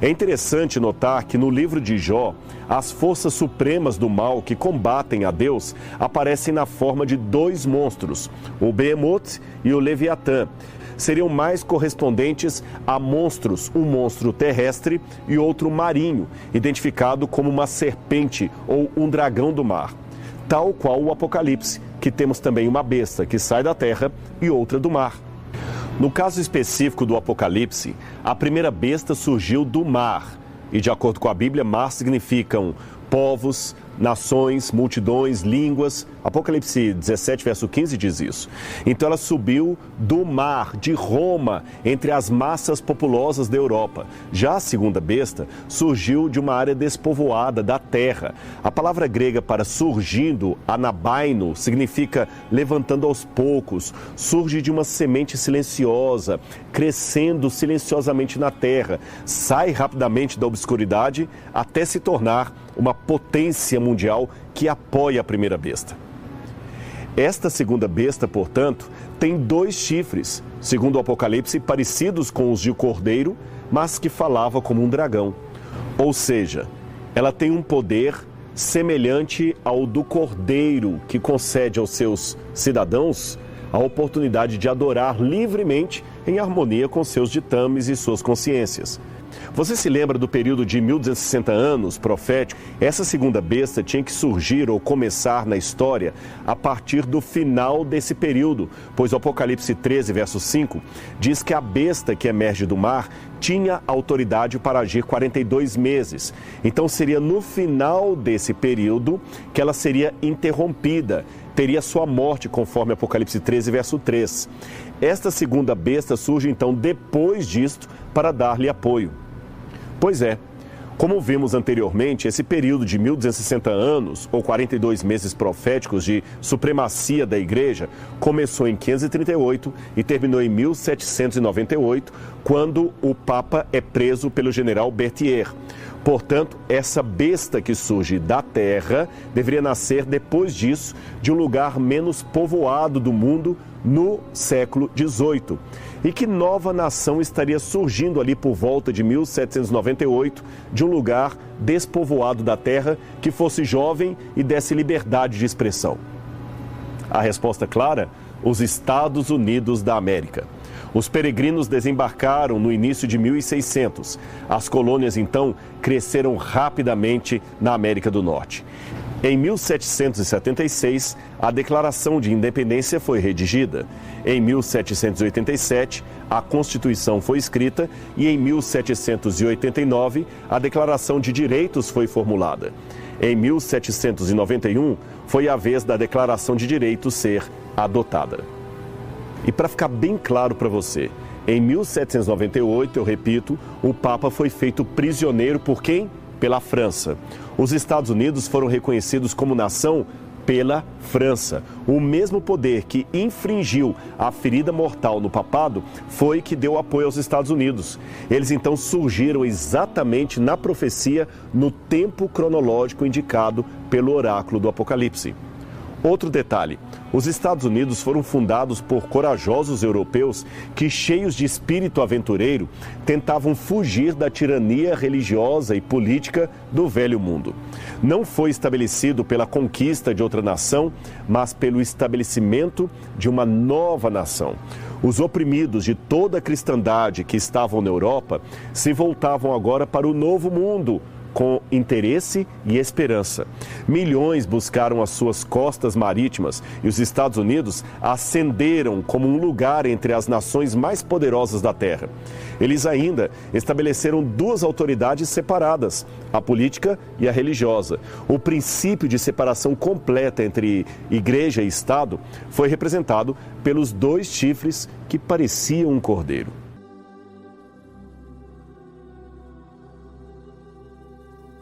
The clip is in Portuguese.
É interessante notar que no livro de Jó, as forças supremas do mal que combatem a Deus aparecem na forma de dois monstros, o Behemoth e o Leviatã. Seriam mais correspondentes a monstros, um monstro terrestre e outro marinho, identificado como uma serpente ou um dragão do mar. Tal qual o Apocalipse, que temos também uma besta que sai da terra e outra do mar. No caso específico do Apocalipse, a primeira besta surgiu do mar. E de acordo com a Bíblia, mar significam povos, nações, multidões, línguas. Apocalipse 17, verso 15 diz isso. Então ela subiu do mar, de Roma, entre as massas populosas da Europa. Já a segunda besta surgiu de uma área despovoada da terra. A palavra grega para surgindo, anabaino, significa levantando aos poucos. Surge de uma semente silenciosa, crescendo silenciosamente na terra. Sai rapidamente da obscuridade até se tornar uma potência mundial que apoia a primeira besta. Esta segunda besta, portanto, tem dois chifres, segundo o Apocalipse, parecidos com os de cordeiro, mas que falava como um dragão. Ou seja, ela tem um poder semelhante ao do cordeiro, que concede aos seus cidadãos a oportunidade de adorar livremente em harmonia com seus ditames e suas consciências. Você se lembra do período de 1260 anos profético? Essa segunda besta tinha que surgir ou começar na história a partir do final desse período, pois o Apocalipse 13, verso 5, diz que a besta que emerge do mar tinha autoridade para agir 42 meses. Então seria no final desse período que ela seria interrompida, teria sua morte, conforme Apocalipse 13, verso 3. Esta segunda besta surge então depois disto para dar-lhe apoio. Pois é, como vimos anteriormente, esse período de 1260 anos, ou 42 meses proféticos de supremacia da igreja, começou em 538 e terminou em 1798, quando o Papa é preso pelo general Berthier. Portanto, essa besta que surge da terra deveria nascer depois disso, de um lugar menos povoado do mundo, no século XVIII. E que nova nação estaria surgindo ali por volta de 1798, de um lugar despovoado da terra, que fosse jovem e desse liberdade de expressão? A resposta clara: os Estados Unidos da América. Os peregrinos desembarcaram no início de 1600. As colônias, então, cresceram rapidamente na América do Norte. Em 1776, a Declaração de Independência foi redigida. Em 1787, a Constituição foi escrita e em 1789, a Declaração de Direitos foi formulada. Em 1791, foi a vez da Declaração de Direitos ser adotada. E para ficar bem claro para você, em 1798, eu repito, o Papa foi feito prisioneiro por quem? Pela França. Os Estados Unidos foram reconhecidos como nação pela França. O mesmo poder que infringiu a ferida mortal no papado foi que deu apoio aos Estados Unidos. Eles então surgiram exatamente na profecia, no tempo cronológico indicado pelo oráculo do Apocalipse. Outro detalhe: os Estados Unidos foram fundados por corajosos europeus que, cheios de espírito aventureiro, tentavam fugir da tirania religiosa e política do velho mundo. Não foi estabelecido pela conquista de outra nação, mas pelo estabelecimento de uma nova nação. Os oprimidos de toda a cristandade que estavam na Europa se voltavam agora para o novo mundo, com interesse e esperança. Milhões buscaram as suas costas marítimas e os Estados Unidos ascenderam como um lugar entre as nações mais poderosas da Terra. Eles ainda estabeleceram duas autoridades separadas, a política e a religiosa. O princípio de separação completa entre igreja e Estado foi representado pelos dois chifres que pareciam um cordeiro.